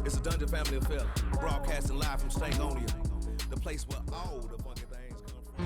It's a Dungeon Family affair, broadcasting live from Stankonia, the place where all the funky things come from.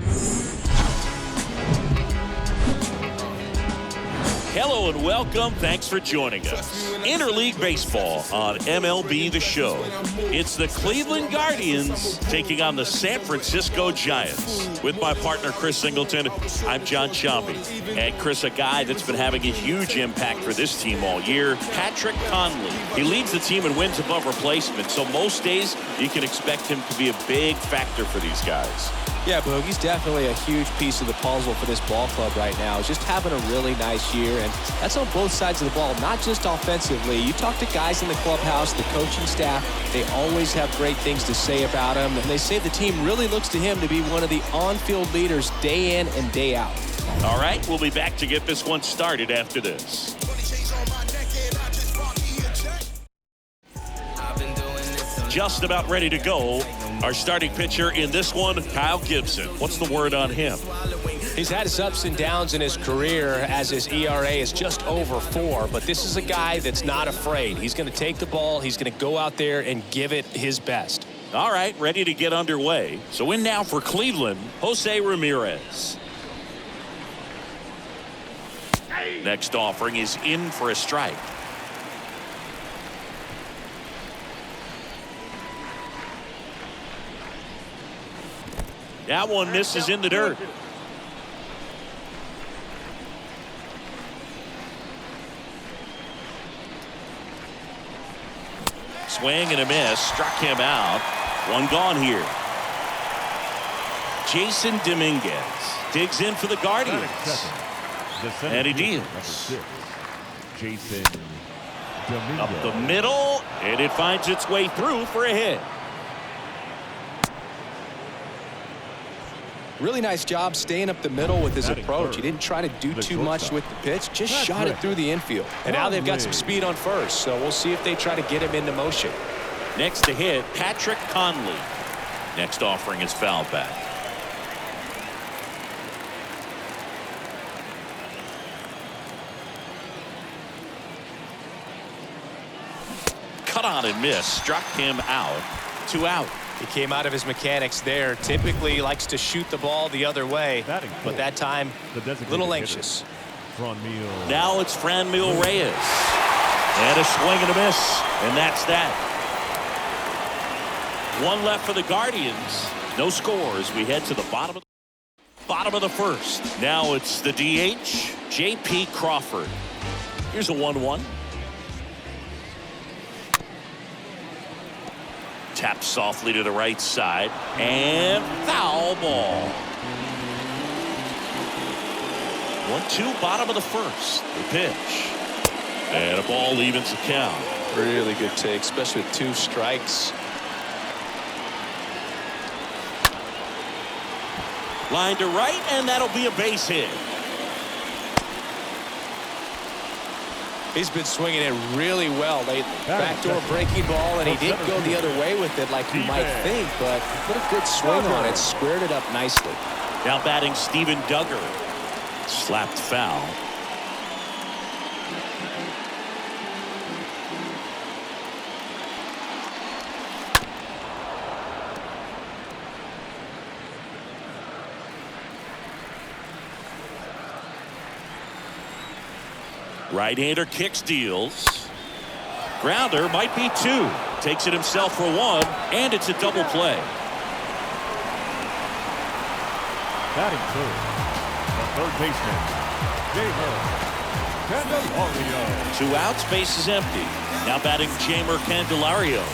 Hello and welcome. Thanks for joining us. Interleague Baseball on MLB The Show. It's the Cleveland Guardians taking on the San Francisco Giants. With my partner, Chris Singleton, I'm John Sciambi. And Chris, a guy that's been having a huge impact for this team all year, Patrick Conley. He leads the team in wins above replacement, so most days you can expect him to be a big factor for these guys. Yeah, Boog, he's definitely a huge piece of the puzzle for this ball club right now. He's just having a really nice year, and that's on both sides of the ball, not just offensively. You talk to guys in the clubhouse, the coaching staff, they always have great things to say about him, and they say the team really looks to him to be one of the on-field leaders day in and day out. All right, we'll be back to get this one started after this. Just about ready to go. Our starting pitcher in this one, Kyle Gibson. What's the word on him? He's had his ups and downs in his career as his ERA is just over 4, but this is a guy that's not afraid. He's going to take the ball. He's going to go out there and give it his best. All right, ready to get underway. So in now for Cleveland, Jose Ramirez. Next offering is in for a strike. That one misses in the dirt. Swing and a miss. Struck him out. One gone here. Jason Dominguez digs in for the Guardians. And he deals. Jason Dominguez. Up the middle, and it finds its way through for a hit. Really nice job staying up the middle with his approach. He didn't try to do too much with the pitch, just shot it through the infield. And now they've got some speed on first, so we'll see if they try to get him into motion. Next to hit, Patrick Conley. Next offering is fouled back. Cut on and miss. Struck him out. 2 out. He came out of his mechanics there. Typically he likes to shoot the ball the other way, but that time a little anxious. Now it's Franmil Reyes. And a swing and a miss. And that's that. One left for the Guardians. No scores. We head to the bottom of the first. Now it's the DH, J.P. Crawford. Here's a 1-1. Taps softly to the right side, and foul ball. 1-2, bottom of the first. The pitch. And a ball evens the count. Really good take, especially with 2 strikes. Line to right, and that'll be a base hit. He's been swinging it really well lately. Backdoor breaking ball, and he didn't go the other way with it like you might think, but put a good swing on it, squared it up nicely. Now batting Steven Duggar. Slapped foul. Right-hander kicks, deals. Grounder might be 2. Takes it himself for 1, and it's a double play. Batting third, the third baseman, Jeimer Candelario. 2 outs, base is empty. Now batting Jeimer Candelario.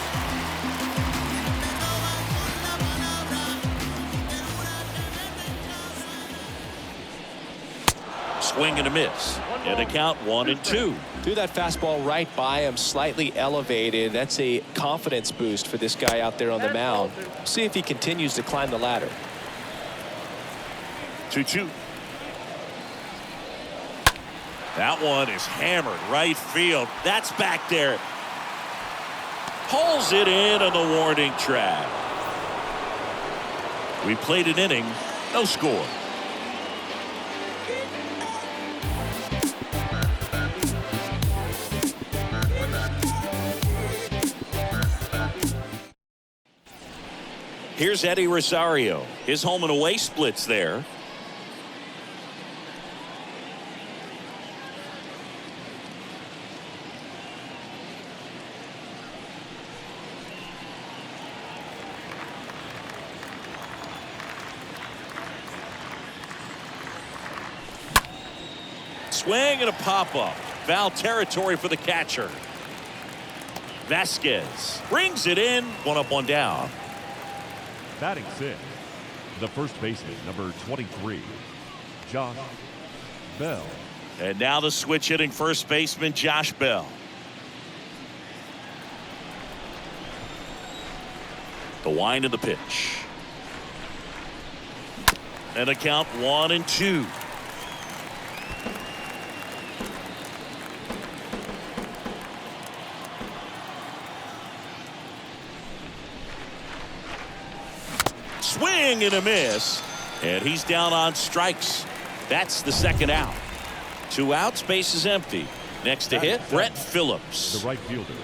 Swing and a miss. And a count 1-2. Threw that fastball right by him, slightly elevated. That's a confidence boost for this guy out there on the mound. See if he continues to climb the ladder. 2-2. That one is hammered right field. That's back there. Pulls it in on the warning track. We played an inning, no score. Here's Eddie Rosario. His home and away splits there. Swing and a pop-up. Foul territory for the catcher. Vasquez brings it in. 1 up, 1 down. Batting 6th, the first baseman, number 23, Josh Bell. And now the switch hitting first baseman, Josh Bell. The wind of the pitch. And a count 1-2. Swing and a miss, and he's down on strikes. That's the second out. 2 outs, base is empty. Next to hit, Brett Phillips. The right fielder,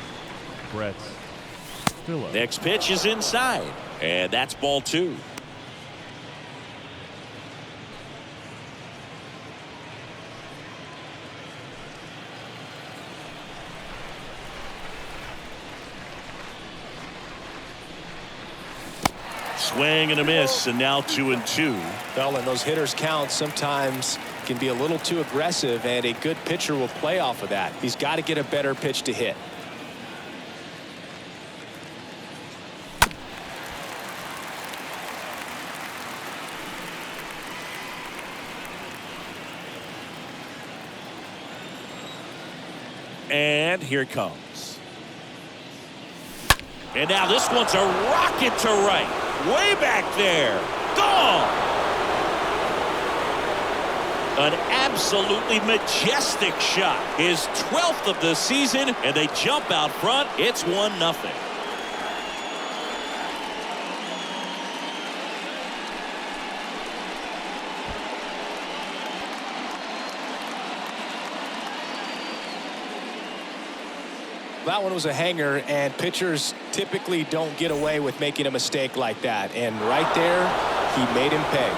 Brett Phillips. Next pitch is inside, and that's ball 2. Swing and a miss, and now 2-2. Well, and those hitters count sometimes can be a little too aggressive, and a good pitcher will play off of that. He's got to get a better pitch to hit. And here it comes. And now this one's a rocket to right. Way back there. Gone. An absolutely majestic shot. His 12th of the season, and they jump out front. It's 1-0. That one was a hanger, and pitchers typically don't get away with making a mistake like that. And right there, he made him pay.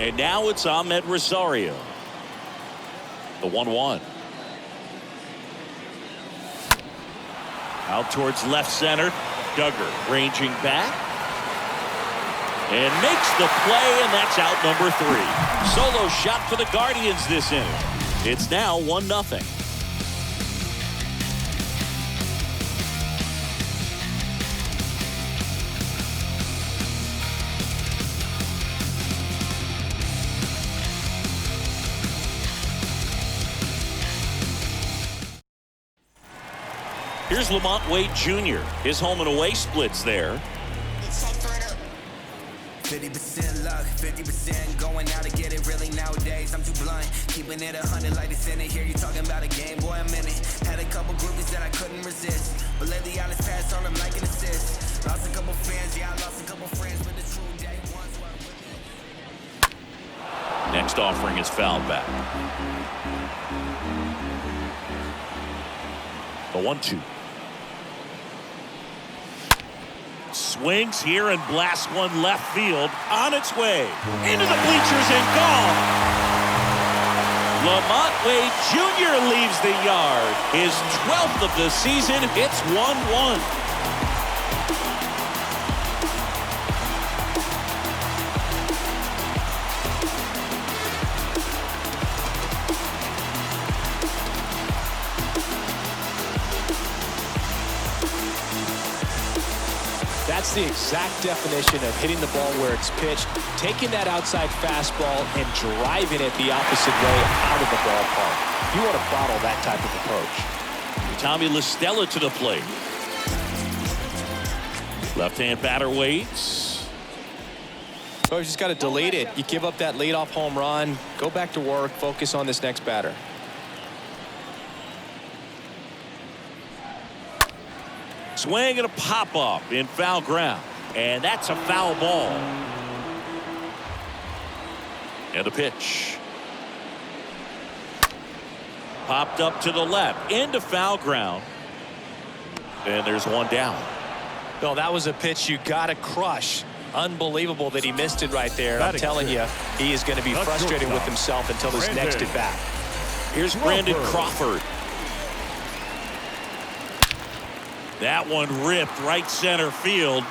And now it's Ahmed Rosario. The 1-1. Out towards left center. Duggar ranging back. And makes the play, and that's out number 3. Solo shot for the Guardians this inning. It's now 1-0. Here's Lamont Wade Jr. His home and away splits there. 50% luck, 50% going out to get it. Really nowadays, I'm too blind. Keeping it 100 like it's in it. Here you talking about a game, boy, I'm in it. Had a couple groupies that I couldn't resist. But lately, I just passed on them like an assist. Lost a couple fans, yeah, I lost a couple friends. But the true day ones were with me. Next offering is fouled back. The 1-2. Swings here and blasts one left field. On its way into the bleachers and gone. Lamont Wade Jr. leaves the yard. His 12th of the season. It's 1-1. That's the exact definition of hitting the ball where it's pitched, taking that outside fastball and driving it the opposite way out of the ballpark. You want to bottle that type of approach. Tommy LaStella to the plate. Left-hand batter waits. So you just got to delete it. You give up that leadoff home run, go back to work, focus on this next batter. Swing and a pop-up in foul ground. And that's a foul ball. And a pitch. Popped up to the left into foul ground. And there's one down. No, that was a pitch you got to crush. Unbelievable that he missed it right there. I'm telling you, he is going to be frustrated with himself until his next at bat. Here's Brandon Crawford. That one ripped right center field.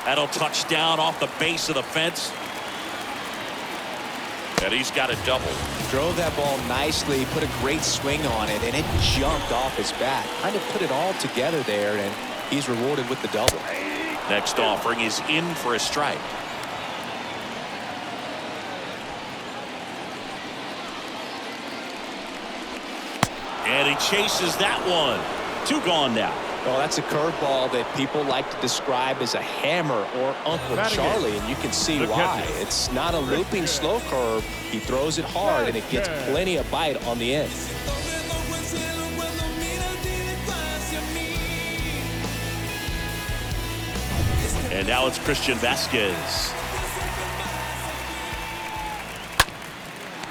That'll touch down off the base of the fence. And he's got a double. Drove that ball nicely, put a great swing on it, and it jumped off his bat. Kind of put it all together there, and he's rewarded with the double. Next offering is in for a strike. And he chases that one. 2 gone now. Well, that's a curveball that people like to describe as a hammer or Uncle Charlie, and you can see why. It's not a looping slow curve. He throws it hard, and it gets plenty of bite on the end. And now it's Christian Vasquez.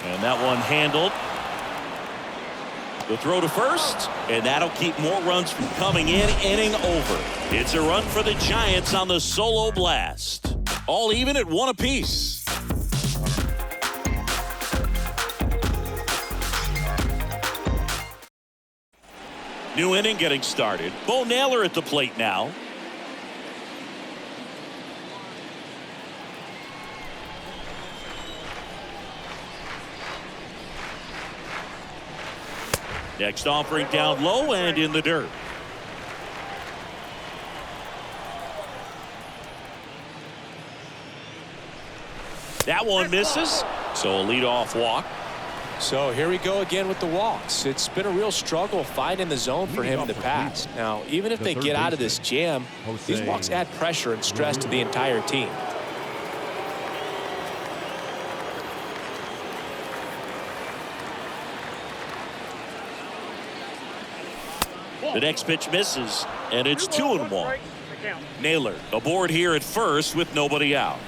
And that one handled. The throw to first, and that'll keep more runs from coming in. Inning over. It's a run for the Giants on the solo blast. All even at 1 apiece. New inning getting started. Bo Naylor at the plate now. Next offering down low and in the dirt. That one misses. So a leadoff walk. So here we go again with the walks. It's been a real struggle finding the zone for him in the past. Now, even if they get out of this jam, these walks add pressure and stress to the entire team. The next pitch misses, and it's 2-1. Naylor aboard here at first with nobody out.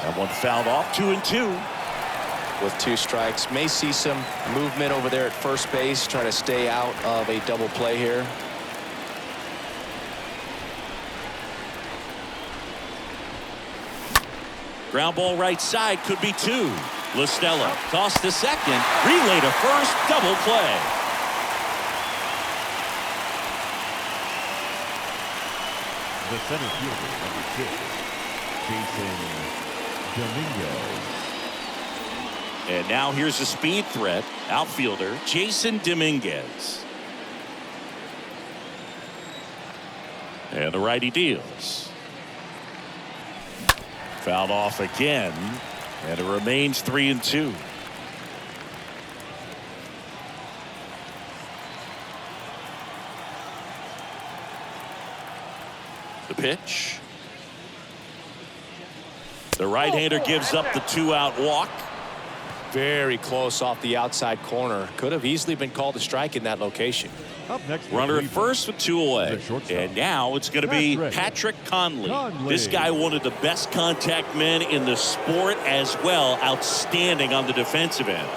That one fouled off. 2-2. With 2 strikes, may see some movement over there at first base, trying to stay out of a double play here. Ground ball right side, could be 2. LaStella tossed to second, relay to first, double play. The center fielder, number 6, Jason Dominguez. And now here's a speed threat, outfielder Jason Dominguez. And the righty deals. Fouled off again. And it remains 3-2. The pitch. The right-hander gives up the 2-out walk. Very close off the outside corner. Could have easily been called a strike in that location. Up next, runner at first with 2 away. And now it's going to be Patrick Conley. This guy, one of the best contact men in the sport as well. Outstanding on the defensive end.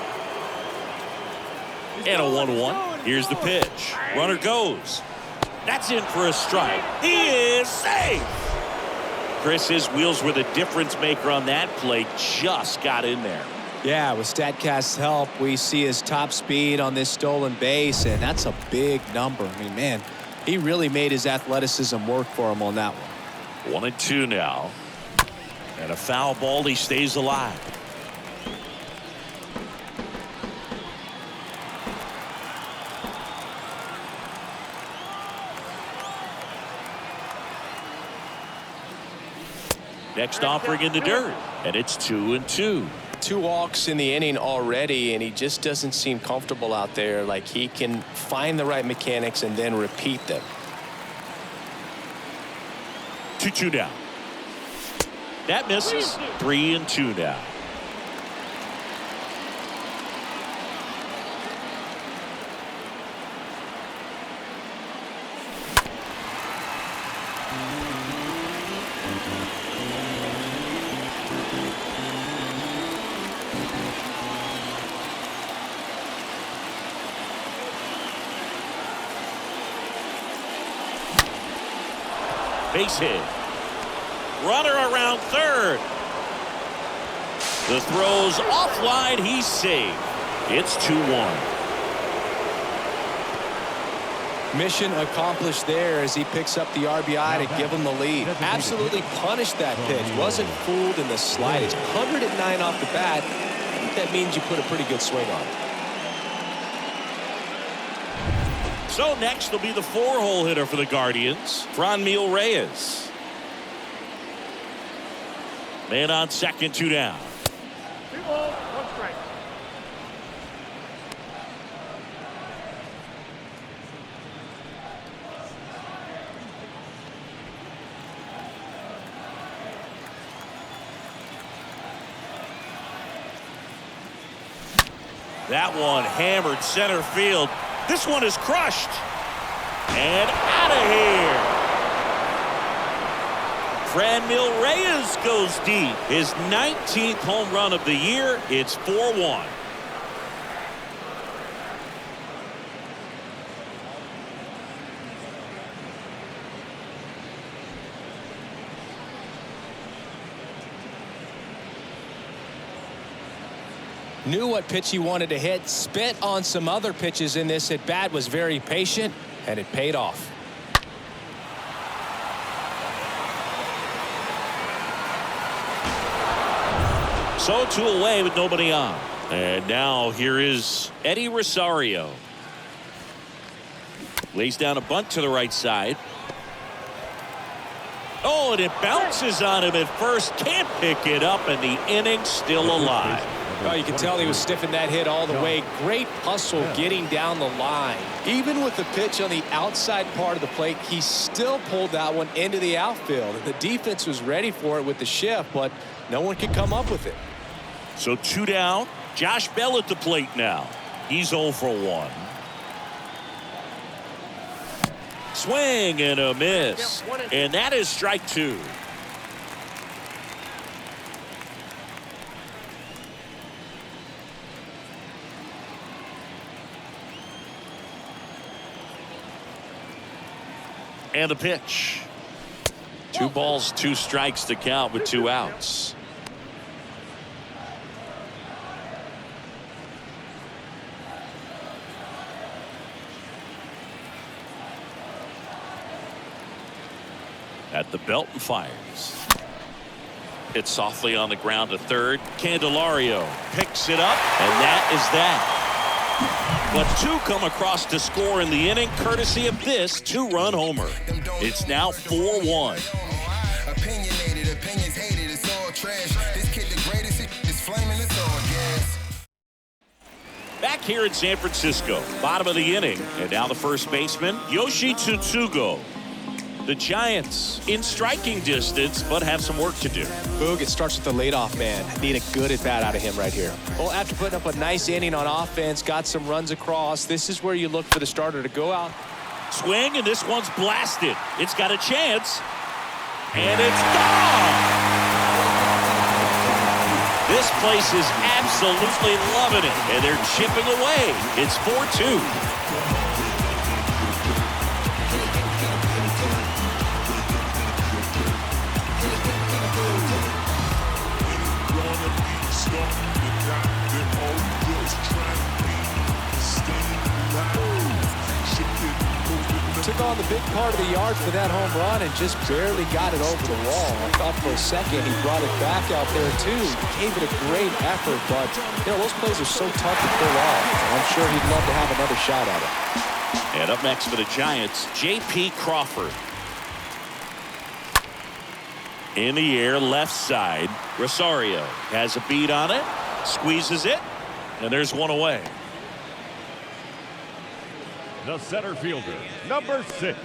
And a 1-1. Here's the pitch. Runner goes. That's in for a strike. He is safe. Chris, his wheels were the difference maker on that play. Just got in there. Yeah, with StatCast's help, we see his top speed on this stolen base, and that's a big number. I mean, man, he really made his athleticism work for him on that one. 1-2 now. And a foul ball, he stays alive. Next offering in the dirt, and it's 2-2. 2 walks in the inning already, and he just doesn't seem comfortable out there. Like he can find the right mechanics and then repeat them. 2-2 down. That misses. 3-2 now. Base hit. Runner around third. The throw's offline. He's safe. It's 2-1. Mission accomplished there as he picks up the RBI to give him the lead. Absolutely punished that pitch. Wasn't fooled in the slightest. 109 off the bat. I think that means you put a pretty good swing on it. So next will be the 4-hole hitter for the Guardians, Franmil Reyes. Man on second, 2 down. 2 balls, 1 strike. That one hammered center field. This one is crushed. And out of here. Franmil Reyes goes deep. His 19th home run of the year. It's 4-1. Knew what pitch he wanted to hit. Spit on some other pitches in this at bat. Was very patient, and it paid off. So 2 away with nobody on. And now here is Eddie Rosario. Lays down a bunt to the right side. Oh, and it bounces on him at first. Can't pick it up, and the inning's still alive. Well, you can tell he was stiffing that hit all the way. Great hustle getting down the line. Even with the pitch on the outside part of the plate, he still pulled that one into the outfield. The defense was ready for it with the shift, but no one could come up with it. So 2 down. Josh Bell at the plate now. He's 0 for 1. Swing and a miss. And that is strike 2. And the pitch. 2 balls, 2 strikes to count with 2 outs. At the belt and fires. Hit softly on the ground to third. Candelario picks it up, and that is that. But 2 come across to score in the inning, courtesy of this 2-run homer. It's now 4-1. Opinionated, opinions hated, it's all trash. This kid the greatest, it's flaming, it's all gas. Back here in San Francisco, bottom of the inning, and now the first baseman, Yoshi Tsutsugo. The Giants in striking distance, but have some work to do. Boog, it starts with the leadoff man. Need a good at-bat out of him right here. Well, after putting up a nice inning on offense, got some runs across, this is where you look for the starter to go out. Swing, and this one's blasted. It's got a chance, and it's gone! This place is absolutely loving it, and they're chipping away. It's 4-2. Took on the big part of the yard for that home run and just barely got it over the wall. I thought for a second he brought it back out there too. Gave it a great effort, but you know those plays are so tough to pull off. I'm sure he'd love to have another shot at it. And up next for the Giants, J.P. Crawford. In the air, left side. Rosario has a beat on it, squeezes it, and there's 1 away. The center fielder, number 6,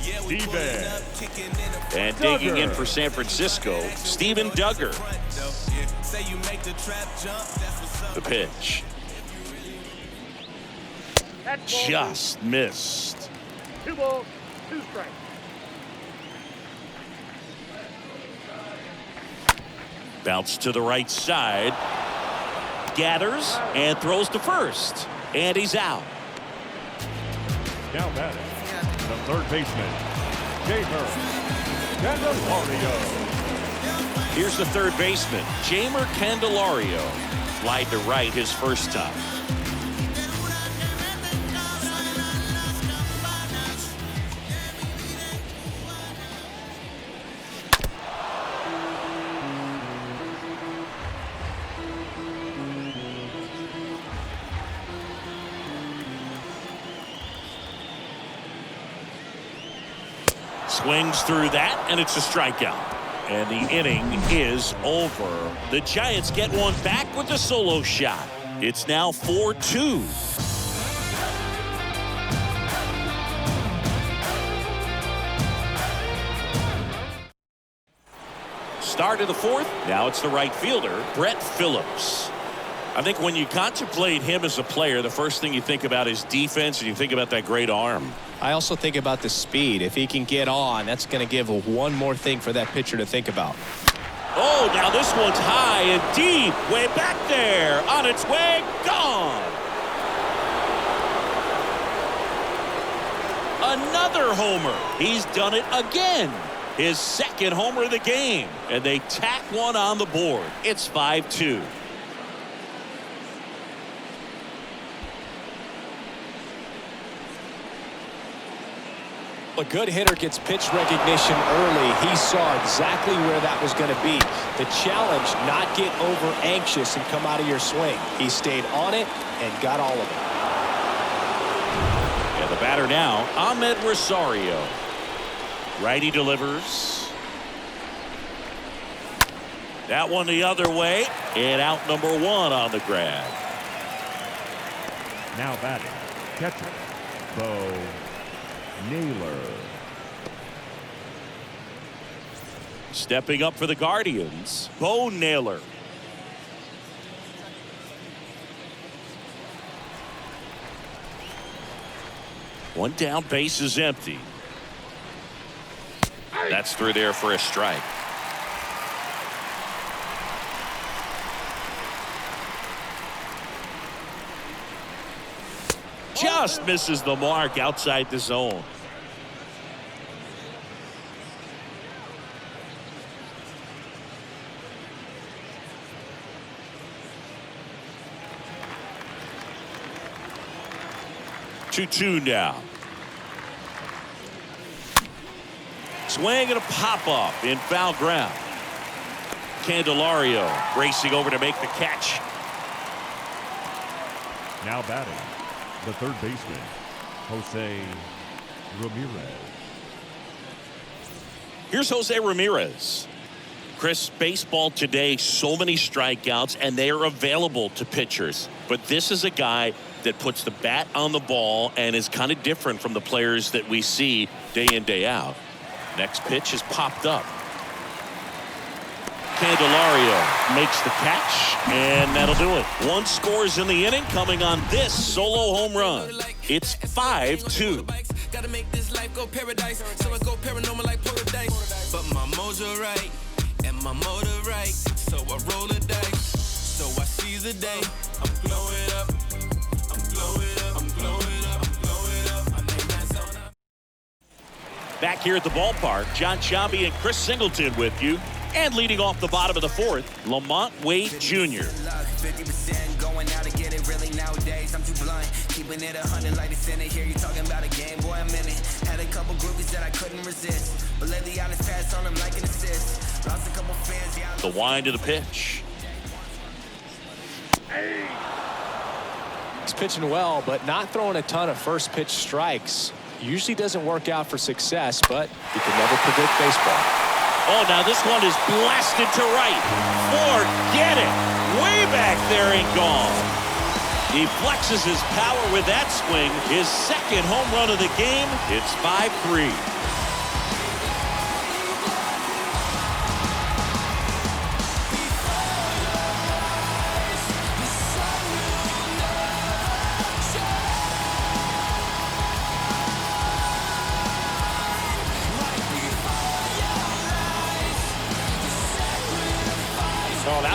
Steven. And digging in for San Francisco, Steven Duggar. The pitch. Just missed. 2 balls, 2 strikes. Bounce to the right side. Gathers and throws to first. And he's out. Now batting, the third baseman, Jeimer Candelario. Here's the third baseman, Jeimer Candelario. Slide to right his first time. Swings through that, and it's a strikeout. And the inning is over. The Giants get one back with a solo shot. It's now 4-2. Start of the fourth. Now it's the right fielder, Brett Phillips. I think when you contemplate him as a player, the first thing you think about is defense, and you think about that great arm. I also think about the speed. If he can get on, that's going to give one more thing for that pitcher to think about. Oh, now this one's high and deep, way back there, on its way, gone. Another homer. He's done it again. His second homer of the game, and they tack one on the board. It's 5-2. A good hitter gets pitch recognition early. He saw exactly where that was going to be. The challenge, not get over anxious and come out of your swing. He stayed on it and got all of it. And the batter now, Ahmed Rosario. Righty delivers. That one the other way, and out number one on the grab. Now batting, catcher, Bo Naylor. Stepping up for the Guardians, Bo Naylor. One down, base is empty. That's through there for a strike. Just misses the mark outside the zone. Two now. Swing and a pop-up in foul ground. Candelario racing over to make the catch. Now batting, the third baseman, Jose Ramirez. Here's Jose Ramirez. Chris, baseball today, so many strikeouts, and they are available to pitchers. But this is a guy that puts the bat on the ball and is kind of different from the players that we see day in, day out. Next pitch is popped up. Candelario makes the catch, and that'll do it. One scores in the inning coming on this solo home run. It's 5-2. Gotta make this life go paradise, so I go paranormal like paradise. But my mojo right, and my motor right, so I roll the dice. So I seize the day. I'm blowing up. I'm blowing up. I'm blowing up. I'm blowing up. I name that zone up. Back here at the ballpark, John Sciambi and Chris Singleton with you. And leading off the bottom of the fourth, Lamont Wade Jr. 50% going out to get it really nowadays. I'm too blunt, keeping it 100 like it's in it. Here you talking about a game, boy, I'm in it. Had a couple groupies that I couldn't resist, but lately I just passed on them like an assist. Lost a couple fans, yeah. The wind of the pitch. He's pitching well, but not throwing a ton of first pitch strikes. Usually doesn't work out for success, but you can never predict baseball. Oh, now this one is blasted to right. Forget it. Way back there and gone. He flexes his power with that swing. His second home run of the game. It's 5-3.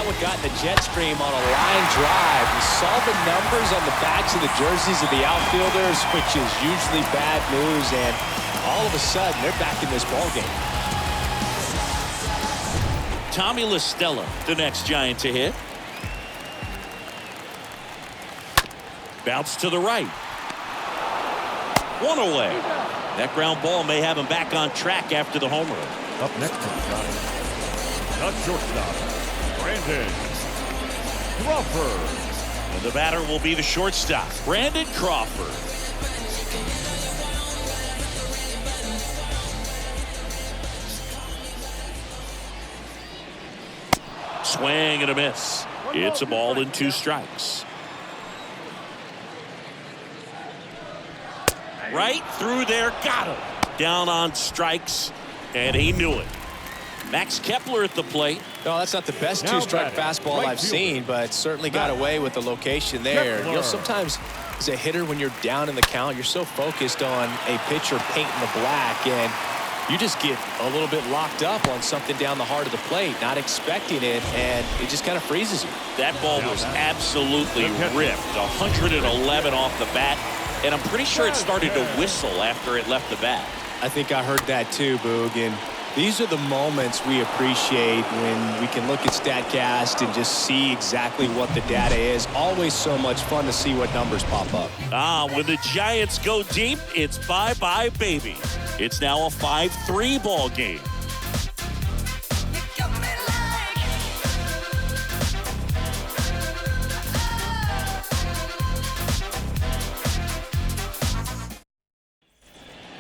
That one got in the jet stream on a line drive. We saw the numbers on the backs of the jerseys of the outfielders, which is usually bad news, and all of a sudden, they're back in this ballgame. Tommy La Stella, the next Giant to hit. Bounce to the right. One away. That ground ball may have him back on track after the home run. Up next to the Giants, the shortstop, Brandon Crawford. And the batter will be the shortstop, Brandon Crawford. Swing and a miss. It's a ball and 2 strikes. Right through there, got him. Down on strikes, and he knew it. Max Kepler at the plate. No, that's not the best 2-strike fastball I've seen, but certainly got away with the location there. You know, sometimes as a hitter, when you're down in the count, you're so focused on a pitcher painting the black, and you just get a little bit locked up on something down the heart of the plate, not expecting it, and it just kind of freezes you. That ball was absolutely ripped. 111 off the bat, and I'm pretty sure it started to whistle after it left the bat. I think I heard that too, Boog, and these are the moments we appreciate when we can look at StatCast and just see exactly what the data is. Always so much fun to see what numbers pop up. When the Giants go deep, it's bye-bye, baby. It's now a 5-3 ball game.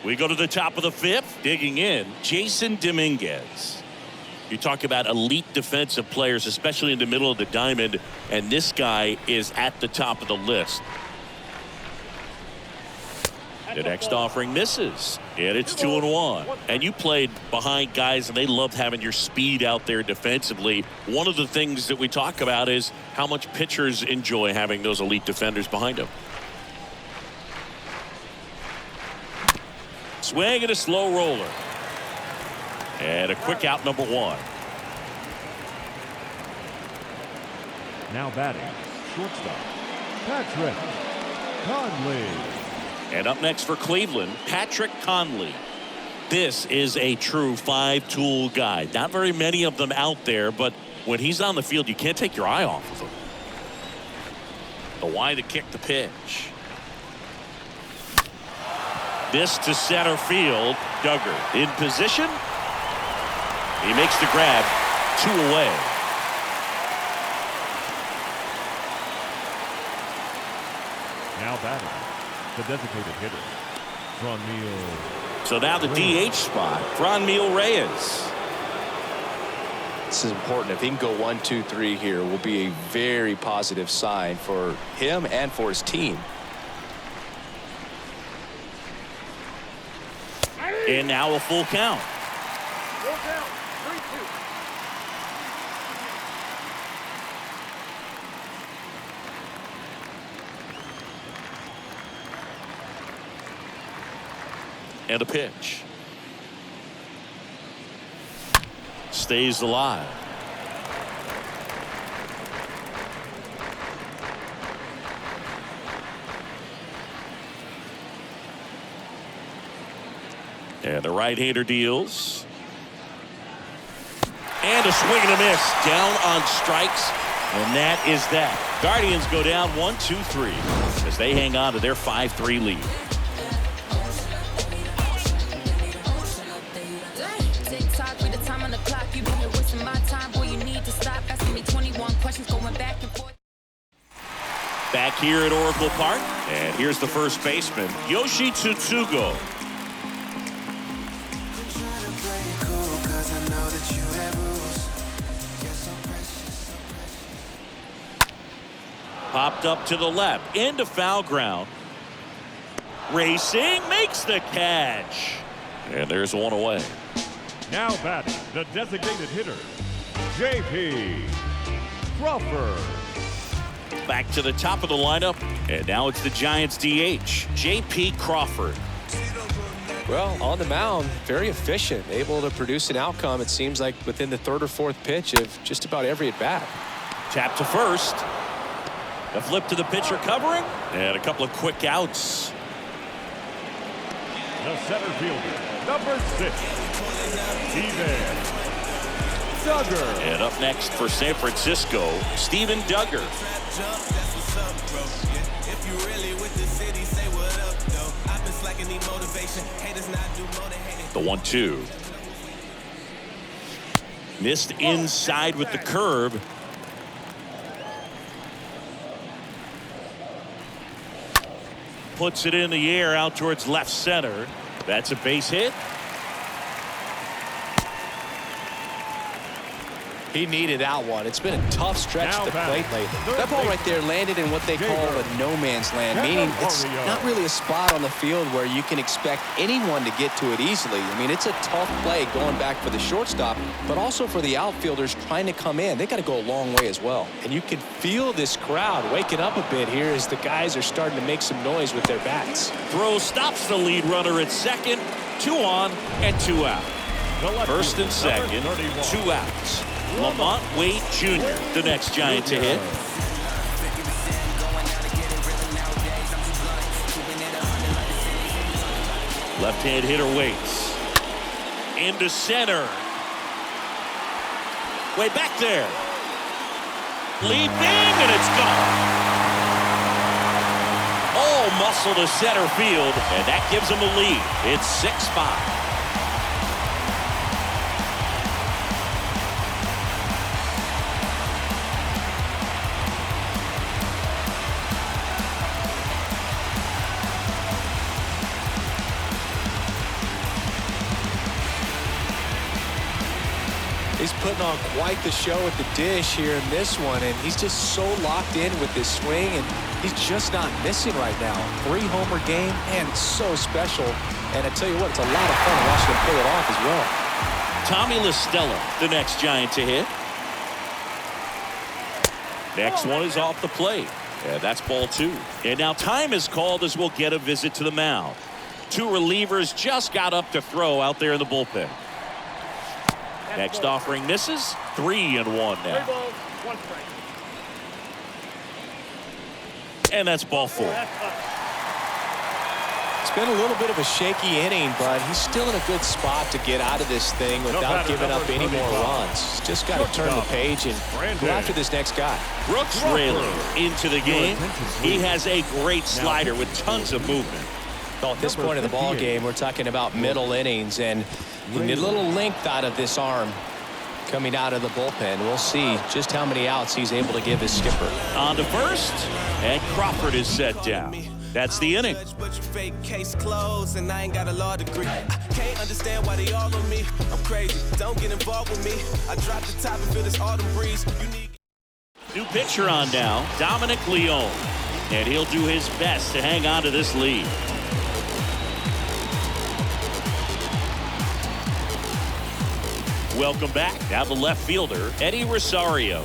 We go to the top of the 5th. Digging in, Jason Dominguez. You talk about elite defensive players, especially in the middle of the diamond, and this guy is at the top of the list. The next offering misses, and it's 2-1. And you played behind guys, and they love having your speed out there defensively. One of the things that we talk about is how much pitchers enjoy having those elite defenders behind them. Swing and a slow roller. And a quick out, number 1. Now batting, shortstop, Patrick Conley. And up next for Cleveland, Patrick Conley. This is a true 5-tool guy. Not very many of them out there, but when he's on the field, you can't take your eye off of him. The wide to kick the pitch. This to center field. Duggar in position. He makes the grab. 2 away. Now batting, the designated hitter, Franmil. So now the DH spot, Franmil Reyes. This is important. If he can go 1, 2, 3 here, will be a very positive sign for him and for his team. And now a full count. Full count, 3-2. And a pitch. Stays alive. And the right-hander deals. And a swing and a miss. Down on strikes. And that is that. Guardians go down 1-2-3 as they hang on to their 5-3 lead. Tick-tock with the time on the clock. You been here wasting my time. Boy, you need to stop asking me 21 questions going back and forth. Back here at Oracle Park. And here's the first baseman, Yoshi Tsutsugo. Popped up to the left, into foul ground. Racing, makes the catch. And there's 1 away. Now batting, the designated hitter, J.P. Crawford. Back to the top of the lineup, and now it's the Giants DH, J.P. Crawford. Well, on the mound, very efficient, able to produce an outcome, it seems like, within the third or fourth pitch of just about every at-bat. Tap to first. A flip to the pitcher covering, and a couple of quick outs. The center fielder, number 6, Steven Duggar. And up next for San Francisco, Steven Duggar. The 1-2. Missed inside with the curve. Puts it in the air out towards left center. That's a base hit. He needed that one. It's been a tough stretch Now at the batting, plate lately. third That ball right baseman, there landed in what they call Gabriel a no man's land, meaning it's Candelario. not really a spot on the field where you can expect anyone to get to it easily. I mean, it's a tough play going back for the shortstop, but also for the outfielders trying to come in. They got to go a long way as well. And you can feel this crowd waking up a bit here as the guys are starting to make some noise with their bats. Throw stops the lead runner at second. 2 on and 2 out. First and second, 2 outs. Lamont Wade Jr., the next Giant to hit. Left-hand hitter waits. Into center. Way back there. Leaping, and it's gone. All muscle to center field, and that gives them a lead. It's 6-5. He's putting on quite the show at the dish here in this one, and he's just so locked in with this swing, and he's just not missing right now. 3-homer game, man, it's so special. And I tell you what, it's a lot of fun watching him pull it off as well. Tommy La Stella, the next Giant to hit. Next one is off the plate. And that's ball 2. And now time is called as we'll get a visit to the mound. 2 relievers just got up to throw out there in the bullpen. Next offering misses. 3-1 now. 3 balls, 1 strike. And that's ball 4. It's been a little bit of a shaky inning, but he's still in a good spot to get out of this thing without giving up any more runs. He's just got to turn the page and go after this next guy. Brooks Raley into the game. He has a great slider with tons of movement. Well, at this point of the ball game, we're talking about middle innings, and you need a little length out of this arm coming out of the bullpen. We'll see just how many outs he's able to give his skipper. On to first, and Crawford is set down. That's the inning. But your fake case closed, and I ain't got a law degree. I can't understand why they all on me. I'm crazy. Don't get involved with me. I dropped the top and feel this autumn breeze. New pitcher on now, Dominic Leone, and he'll do his best to hang on to this lead. Welcome back. Now the left fielder, Eddie Rosario.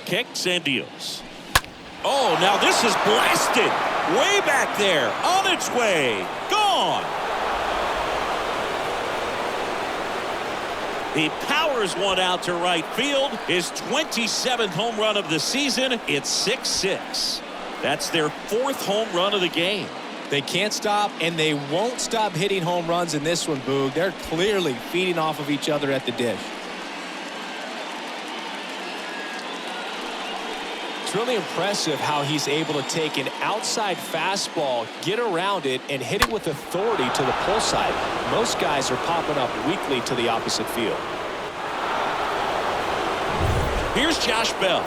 Kicks and deals. Oh, now this is blasted. Way back there. On its way. Gone. He powers one out to right field. His 27th home run of the season. It's 6-6. That's their 4th home run of the game. They can't stop, and they won't stop hitting home runs in this one, Boog. They're clearly feeding off of each other at the dish. It's really impressive how he's able to take an outside fastball, get around it, and hit it with authority to the pull side. Most guys are popping up weakly to the opposite field. Here's Josh Bell.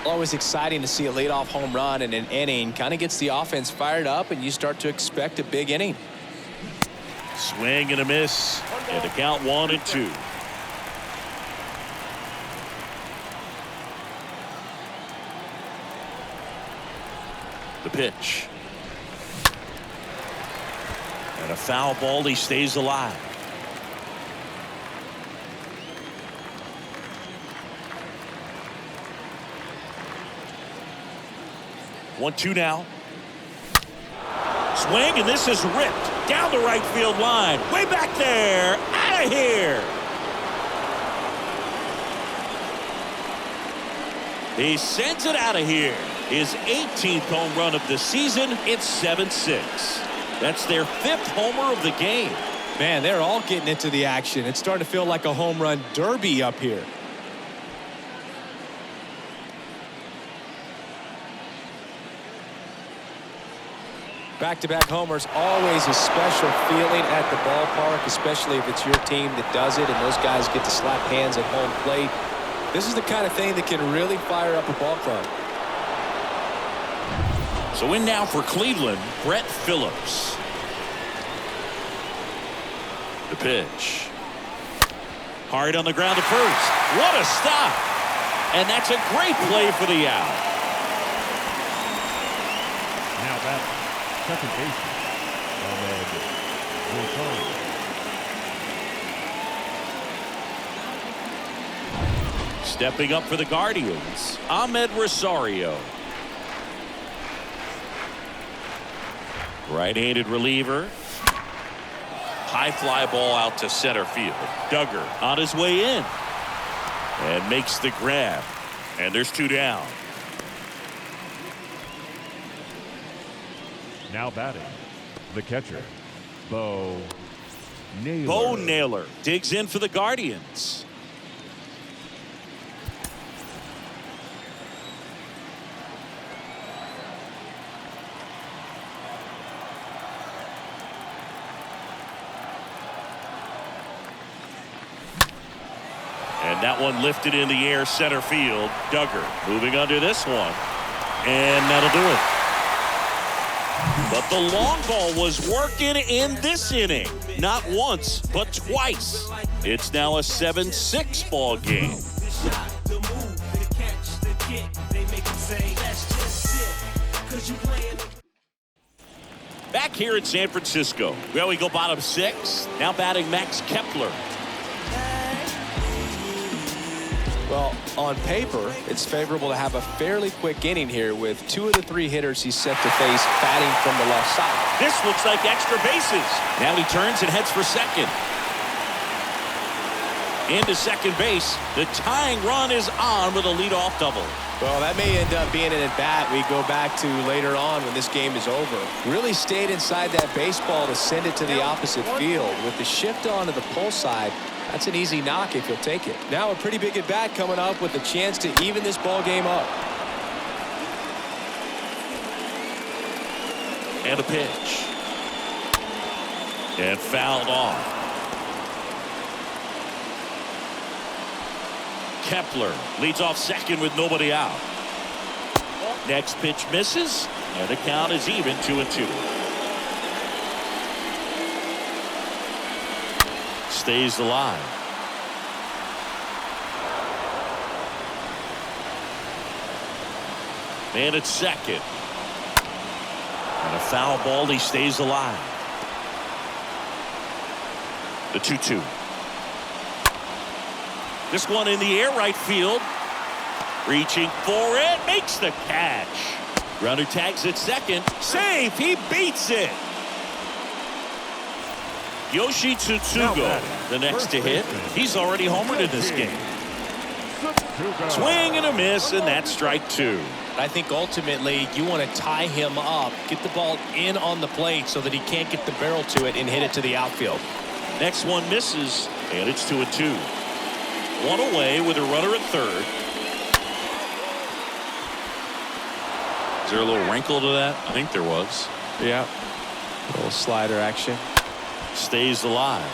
Always exciting to see a leadoff home run in an inning. Kind of gets the offense fired up, and you start to expect a big inning. Swing and a miss, and the count 1-2. The pitch. And a foul ball. He stays alive. 1-2 now. Swing, and this is ripped down the right field line. Way back there. Out of here. He sends it out of here. His 18th home run of the season. It's 7-6. That's their 5th homer of the game. Man, they're all getting into the action. It's starting to feel like a home run derby up here. Back-to-back homers, always a special feeling at the ballpark, especially if it's your team that does it and those guys get to slap hands at home plate. This is the kind of thing that can really fire up a ball club. So in now for Cleveland, Brett Phillips. The pitch. Hard on the ground to first. What a stop. And that's a great play for the out. Now back. Second baseman, Ahmed Rosario. Stepping up for the Guardians, Ahmed Rosario. Right-handed reliever. High fly ball out to center field. Duggar on his way in. And makes the grab. And there's 2 down. Now batting, the catcher, Bo Naylor. Bo Naylor digs in for the Guardians. And that one lifted in the air center field. Duggar moving under this one. And that'll do it. But the long ball was working in this inning. Not once, but twice. It's now a 7-6 ball game. Back here in San Francisco. Well, we go bottom 6. Now batting Max Kepler. Well, on paper, it's favorable to have a fairly quick inning here with 2 of the 3 hitters he's set to face batting from the left side. This looks like extra bases. Now he turns and heads for second. Into second base. The tying run is on with a leadoff double. Well, that may end up being an at-bat we go back to later on when this game is over. Really stayed inside that baseball to send it to the opposite field. With the shift onto the pull side, that's an easy knock if you'll take it. Now a pretty big at-bat coming up with a chance to even this ball game up. And a pitch. And fouled off. Kepler leads off second with nobody out. Next pitch misses, and the count is even 2-2. Stays alive. And at second. And a foul ball, he stays alive. The 2-2. This one in the air right field. Reaching for it. Makes the catch. Runner tags at second. Safe. He beats it. Yoshi Tsutsugo, the next to hit. He's already homered in this game. Swing and a miss, and that's strike 2. I think ultimately you want to tie him up, get the ball in on the plate so that he can't get the barrel to it and hit it to the outfield. Next one misses, and it's 2-2. One away with a runner at third. Is there a little wrinkle to that? I think there was. Yeah. A little slider action. Stays alive.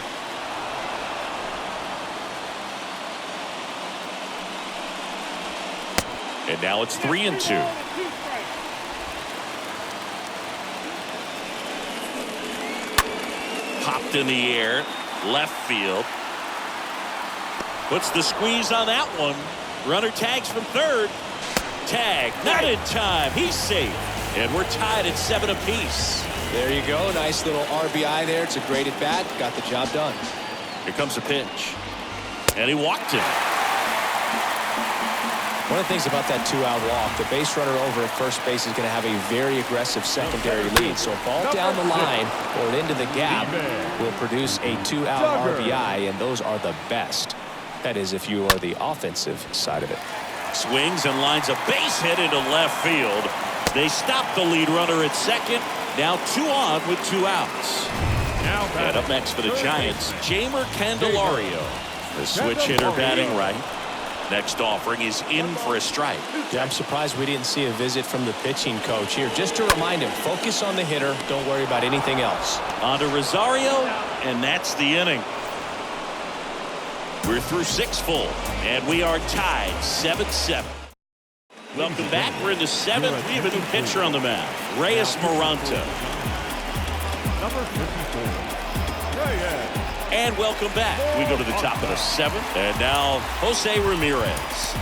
And now it's 3-2. Popped in the air, left field. Puts the squeeze on that one. Runner tags from third. Tag, not in time. He's safe. And we're tied at 7 apiece. There you go. Nice little RBI there. It's a great at bat. Got the job done. Here comes the pitch. And he walked him. One of the things about that two-out walk, the base runner over at first base is going to have a very aggressive secondary lead. So a ball down the line or into the gap will produce a two-out RBI, and those are the best. That is, if you are the offensive side of it. Swings and lines a base hit into left field. They stop the lead runner at second. Now 2 on with 2 outs. And up next for the Giants, Jeimer Candelario, the switch hitter batting right. Next offering is in for a strike. Yeah, I'm surprised we didn't see a visit from the pitching coach here. Just to remind him, focus on the hitter. Don't worry about anything else. On to Rosario, and that's the inning. We're through 6 full, and we are tied 7-7. Welcome back. We're in the 7th. We have a new pitcher on the mound, Reyes Moronta. Number 54, Reyes. And welcome back. We go to the top of the 7th, and now Jose Ramirez.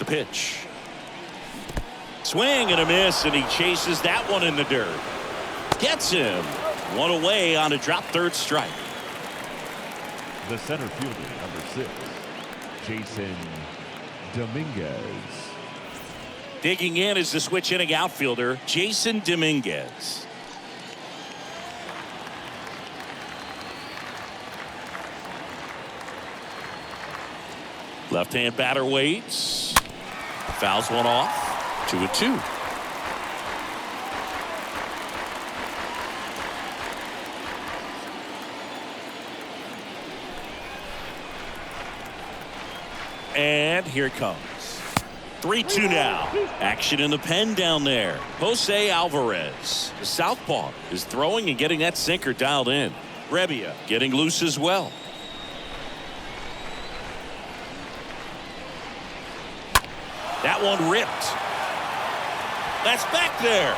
The pitch. Swing and a miss, and he chases that one in the dirt. Gets him. 1 away on a drop third strike. The center fielder, number 6, Jason Dominguez. Digging in is the switch hitting outfielder, Jason Dominguez. Left-hand batter waits. Fouls one off. 2-2. And here it comes. 3-2 now. Action in the pen down there. Jose Alvarez, the southpaw, is throwing and getting that sinker dialed in. Rebbia getting loose as well. That one ripped. That's back there.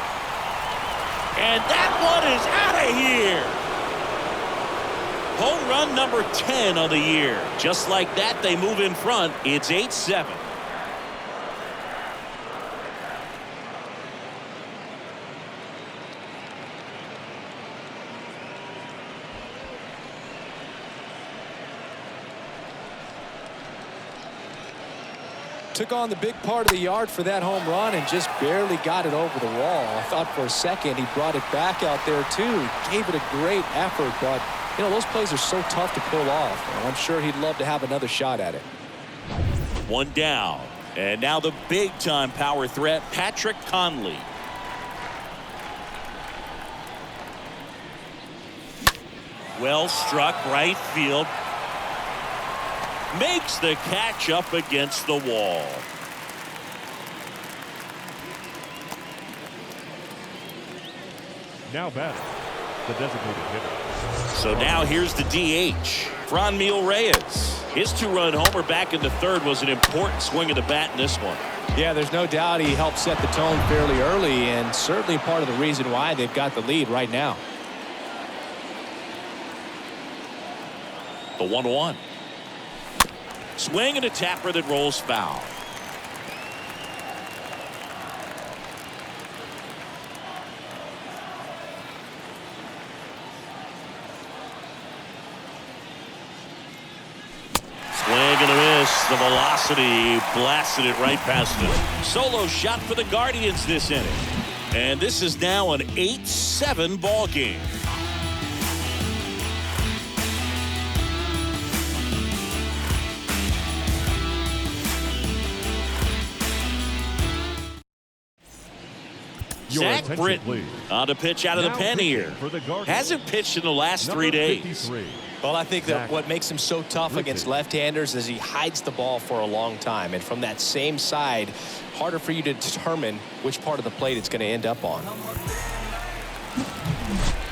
And that one is out of here. Home run number 10 of the year. Just like that, they move in front. It's 8-7. Took on the big part of the yard for that home run and just barely got it over the wall. I thought for a second he brought it back out there too. He gave it a great effort, but you know, those plays are so tough to pull off. And I'm sure he'd love to have another shot at it. 1 down. And now the big-time power threat, Patrick Conley. Well struck right field. Makes the catch up against the wall. Now batting, the designated hitter. So now here's the DH, Franmil Reyes. His 2-run homer back in the 3rd was an important swing of the bat in this one. Yeah, there's no doubt he helped set the tone fairly early, and certainly part of the reason why they've got the lead right now. The 1-1. Swing and a tapper that rolls foul. Swing and a miss. The velocity blasted it right past it. Solo shot for the Guardians this inning. And this is now an 8-7 ball game. Zach Britton on to pitch out of the pen here. Hasn't pitched in the last 3 days. Well, I think that what makes him so tough against left-handers is he hides the ball for a long time. And from that same side, harder for you to determine which part of the plate it's going to end up on.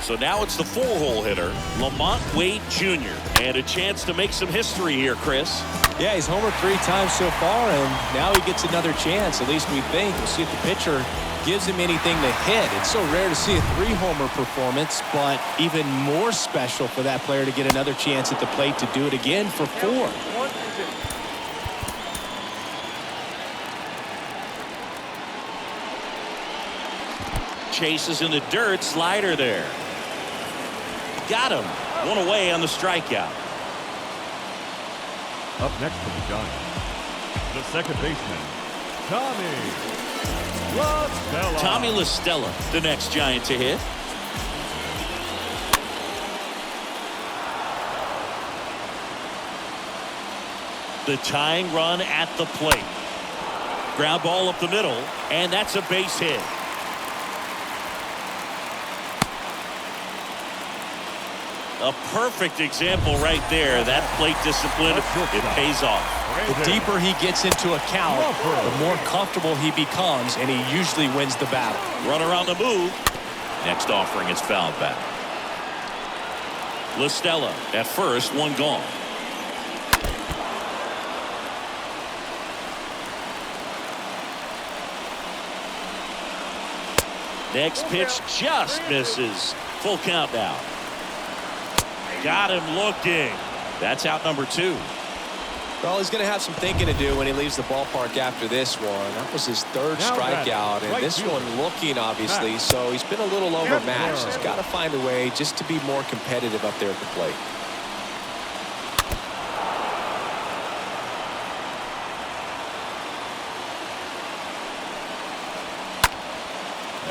So now it's the 4-hole hitter, Lamont Wade Jr. And a chance to make some history here, Chris. Yeah, he's homered 3 times so far, and now he gets another chance, at least we think. We'll see if the pitcher gives him anything to hit. It's so rare to see a 3-homer performance, but even more special for that player to get another chance at the plate to do it again for 4. Chases in the dirt, slider there. Got him. 1 away on the strikeout. Up next for the Giants, the second baseman, Tommy LaStella. Tommy LaStella, the next Giant to hit. The tying run at the plate. Ground ball up the middle, and that's a base hit. A perfect example right there. That plate discipline, it pays off. The deeper he gets into a count, the more comfortable he becomes, and he usually wins the battle. Runner on the move. Next offering is fouled back. LaStella at first, 1 gone. Next pitch just misses. Full count now. Got him looking. That's out number 2. Well, he's going to have some thinking to do when he leaves the ballpark after this one. That was his 3rd strikeout, and this one looking, obviously, so he's been a little overmatched. He's got to find a way just to be more competitive up there at the plate.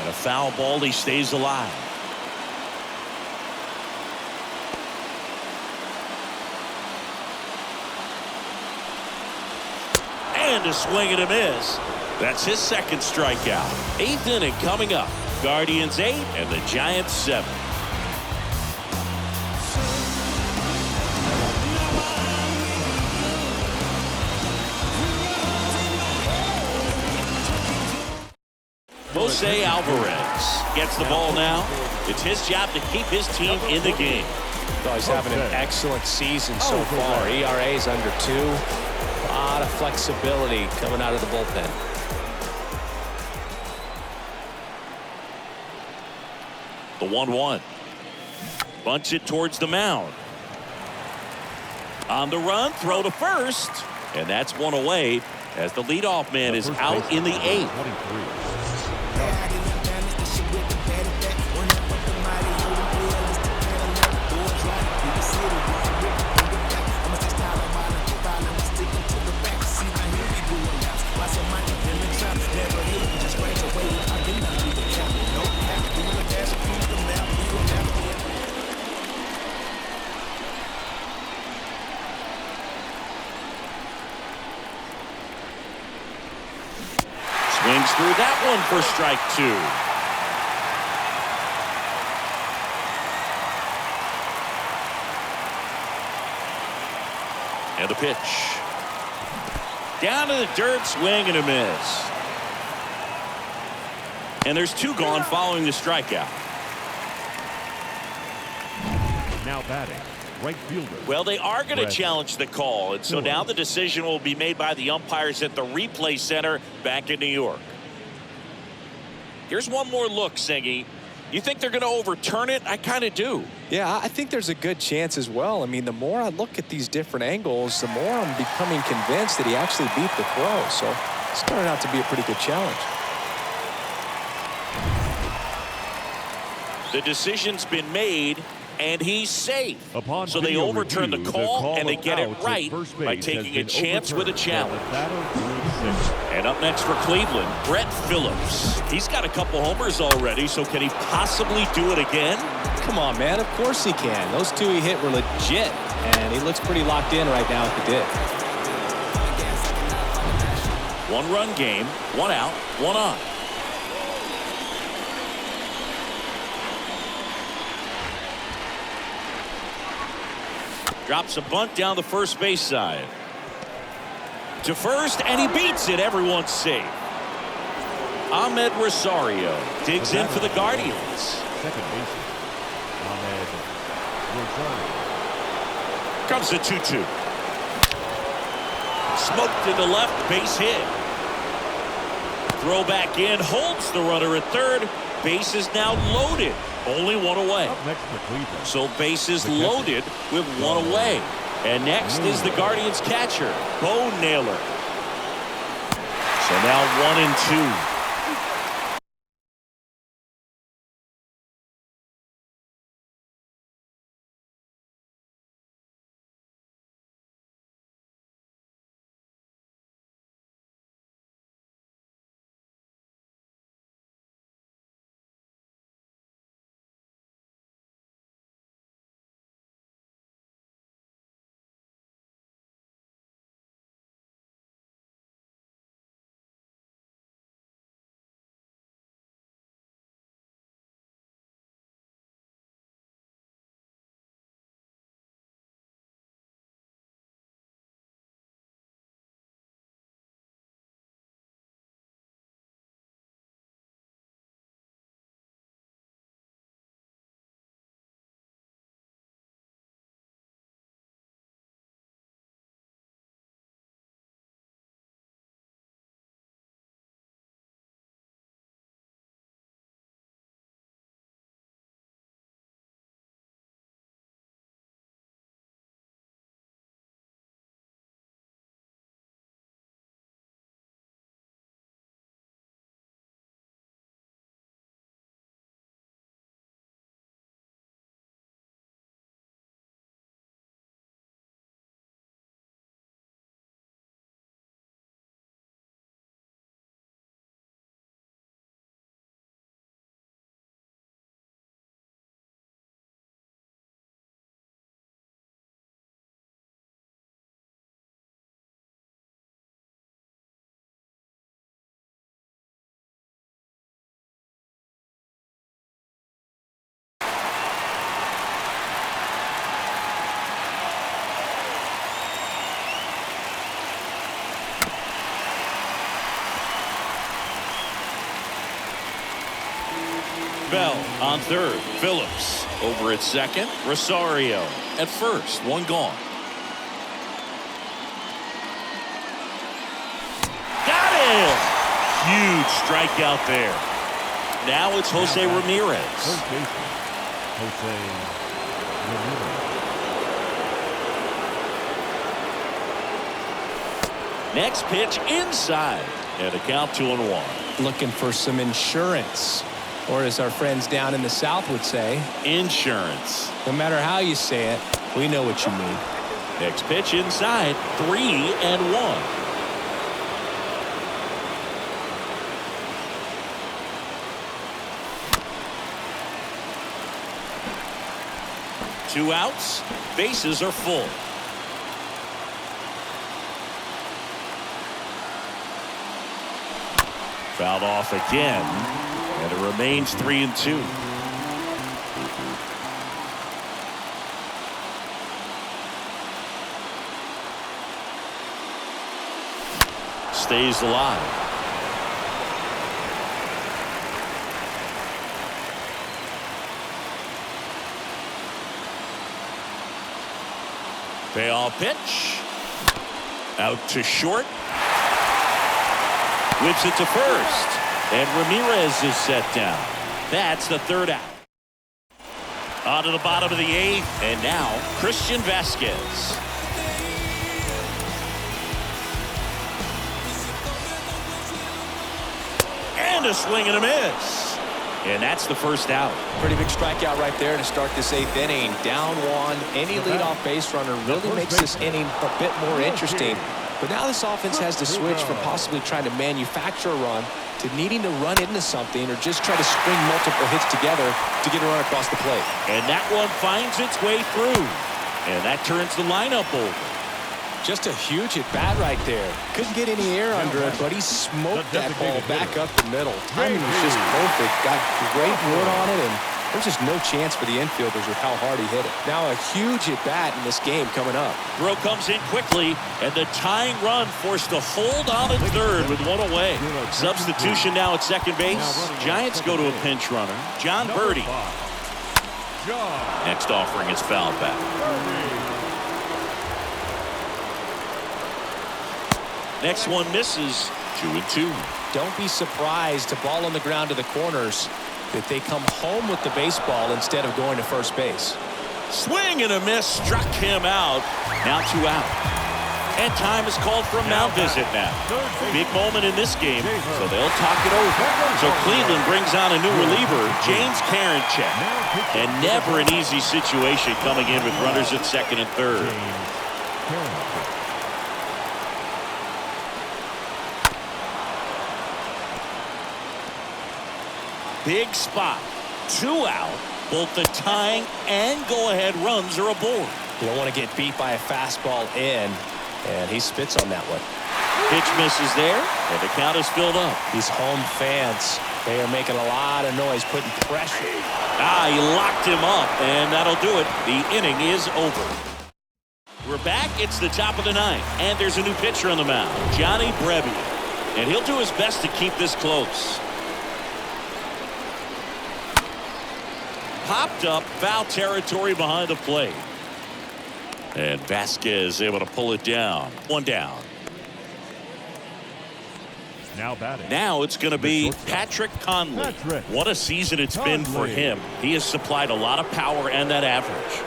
And a foul ball, he stays alive. And a swing and a miss. That's his 2nd strikeout. 8th inning coming up. Guardians 8 and the Giants 7. Jose Alvarez gets the ball now. It's his job to keep his team in the game. Oh, he's having an excellent season so far. ERA is under 2. A lot of flexibility coming out of the bullpen. The 1-1. Bunts it towards the mound. On the run, throw to first. And that's 1 away as the leadoff man is out in the 8th. 23. Swings through that one for strike 2. And the pitch. Down to the dirt, swing and a miss. And there's 2 gone following the strikeout. Now batting, right fielder. Well, they are going to challenge the call, and so now the decision will be made by the umpires at the replay center back in New York. Here's one more look, Seggy. You think they're going to overturn it? I kind of do. Yeah, I think there's a good chance as well. I mean, the more I look at these different angles, the more I'm becoming convinced that he actually beat the throw. So it's turned out to be a pretty good challenge. The decision's been made, and he's safe. So they overturn the call, and they get it right by taking a chance with a challenge. And up next for Cleveland, Brett Phillips. He's got a couple homers already, so can he possibly do it again? Come on, man. Of course he can. Those 2 he hit were legit, and he looks pretty locked in right now at the dip. 1-run game, 1 out, 1 on. Drops a bunt down the first base side. To first, and he beats it. Everyone's safe. Ahmed Rosario digs in for the Guardians. Second baseman, Ahmed Rosario. Comes the 2-2. Smoked to the left, base hit. Throw back in, holds the runner at third. Base is now loaded. Only one away. Up next for Cleveland. So bases loaded with one away. And next is the Guardians catcher, Bo Naylor. So now 1-2. Bell on third. Phillips over at second. Rosario at first. One gone. Got him! Huge strikeout there. Now it's Jose Ramirez. First baseman, Jose Ramirez. Next pitch inside. And a count 2-1. Looking for some insurance. Or as our friends down in the South would say, insurance. No matter how you say it, we know what you mean. Next pitch inside. 3-1. Two outs. Bases are full. Fouled off again. And it remains 3-2. Stays alive. Payoff pitch. Out to short. Whips it to first. And Ramirez is set down. That's the third out. On to the bottom of the eighth. And now Christian Vasquez. And a swing and a miss. And that's the first out. Pretty big strikeout right there to start this eighth inning. Down one. Any leadoff base runner really makes this inning a bit more interesting. But now this offense has to switch from possibly trying to manufacture a run to needing to run into something or just try to string multiple hits together to get a run across the plate. And that one finds its way through. And that turns the lineup over. Just a huge at-bat right there. Couldn't get any air under it, but he smoked that ball back up the middle. Timing was just perfect. Got great wood on it, and there's just no chance for the infielders with how hard he hit it. Now a huge at-bat in this game coming up. Throw comes in quickly, and the tying run forced to hold on at third with one away. Substitution now at second base. Giants go to a pinch runner. John Birdie. Next offering is fouled back. Next one misses. 2-2. Don't be surprised to ball on the ground to the corners that they come home with the baseball instead of going to first base. Swing and a miss, struck him out. Now 2 out. And time is called for a mound visit now. Big moment in this game, so they'll talk it over. So Cleveland brings on a new reliever, James Karinchak. And never an easy situation coming in with runners at second and third. Big spot. 2 out. Both the tying and go-ahead runs are aboard. You don't want to get beat by a fastball in, and he spits on that one. Pitch misses there, and the count is filled up. These home fans, they are making a lot of noise, putting pressure. He locked him up, and that'll do it. The inning is over. We're back. It's the top of the 9th, and there's a new pitcher on the mound, Johnny Brebbia. And he'll do his best to keep this close. Popped up, foul territory behind the plate. And Vasquez able to pull it down. 1 down. Now batting. Now it's going to be Patrick Conley. What a season it's been for him. He has supplied a lot of power and that average.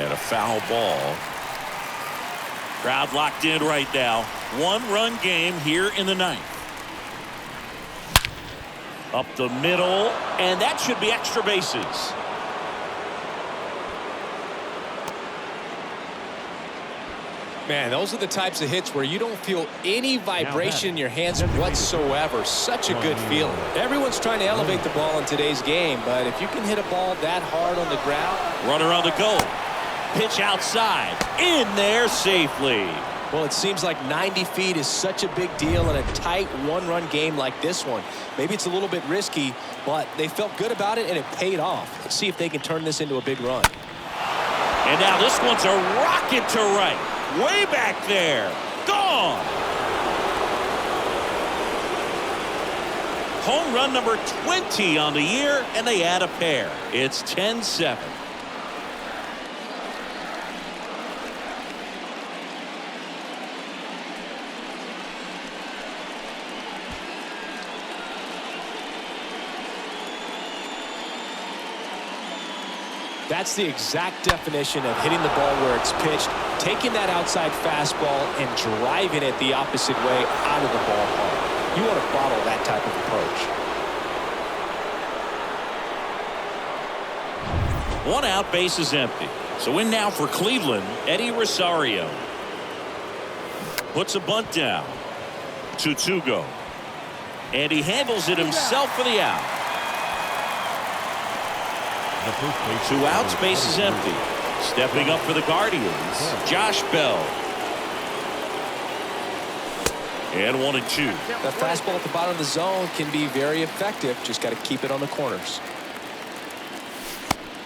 And a foul ball. Crowd locked in right now. 1-run game here in the 9th. Up the middle, and that should be extra bases. Man, those are the types of hits where you don't feel any vibration in your hands whatsoever. Such a good feeling. Everyone's trying to elevate the ball in today's game, but if you can hit a ball that hard on the ground. Runner on the go. Pitch outside. In there safely. Well, it seems like 90 feet is such a big deal in a tight 1-run game like this one. Maybe it's a little bit risky, but they felt good about it, and it paid off. Let's see if they can turn this into a big run. And now this one's a rocket to right. Way back there. Gone. Home run number 20 on the year, and they add a pair. It's 10-7. That's the exact definition of hitting the ball where it's pitched, taking that outside fastball and driving it the opposite way out of the ballpark. You want to bottle that type of approach. 1 out, base is empty. So in now for Cleveland, Eddie Rosario. Puts a bunt down. 2-2 go. And he handles it himself for the out. 2 outs, base is empty. Stepping up for the Guardians, Josh Bell. And 1-2. The fastball at the bottom of the zone can be very effective. Just got to keep it on the corners.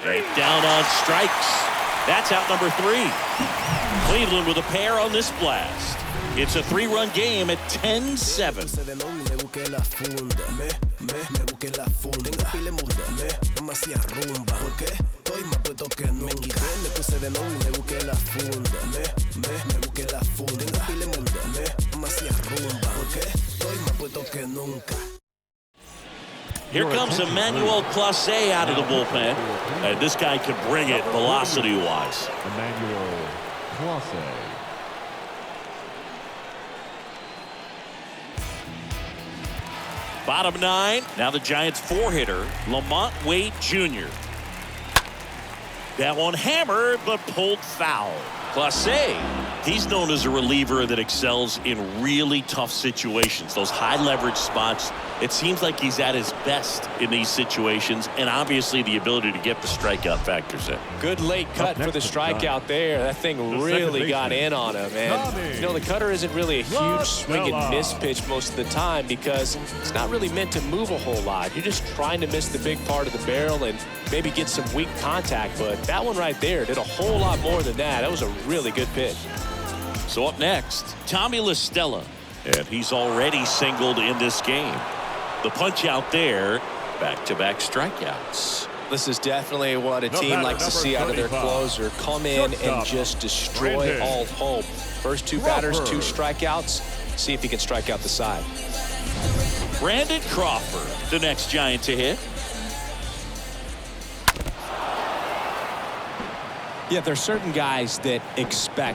Right down on strikes. That's out number 3. Cleveland with a pair on this blast. It's a 3-run game at 10-7. Here comes Emmanuel Clase out of the bullpen. And this guy can bring it velocity-wise. Emmanuel Clase. Bottom 9. Now the Giants 4-hitter, Lamont Wade Jr. That one hammered, but pulled foul. Clase, he's known as a reliever that excels in really tough situations. Those high leverage spots, it seems like he's at his best in these situations, and obviously the ability to get the strikeout factors in. Good late cut for the strikeout there. That thing really got in on him. And, you know, the cutter isn't really a huge swing and miss pitch most of the time because it's not really meant to move a whole lot. You're just trying to miss the big part of the barrel and maybe get some weak contact. But that one right there did a whole lot more than that. That was a really good pitch. So up next, Tommy La Stella. And he's already singled in this game. The punch out there, back-to-back strikeouts. This is definitely what a team likes to see out of their closer. Come in and just destroy all hope. First two batters, 2 strikeouts. See if he can strike out the side. Brandon Crawford, the next Giant to hit. Yeah, there's certain guys that expect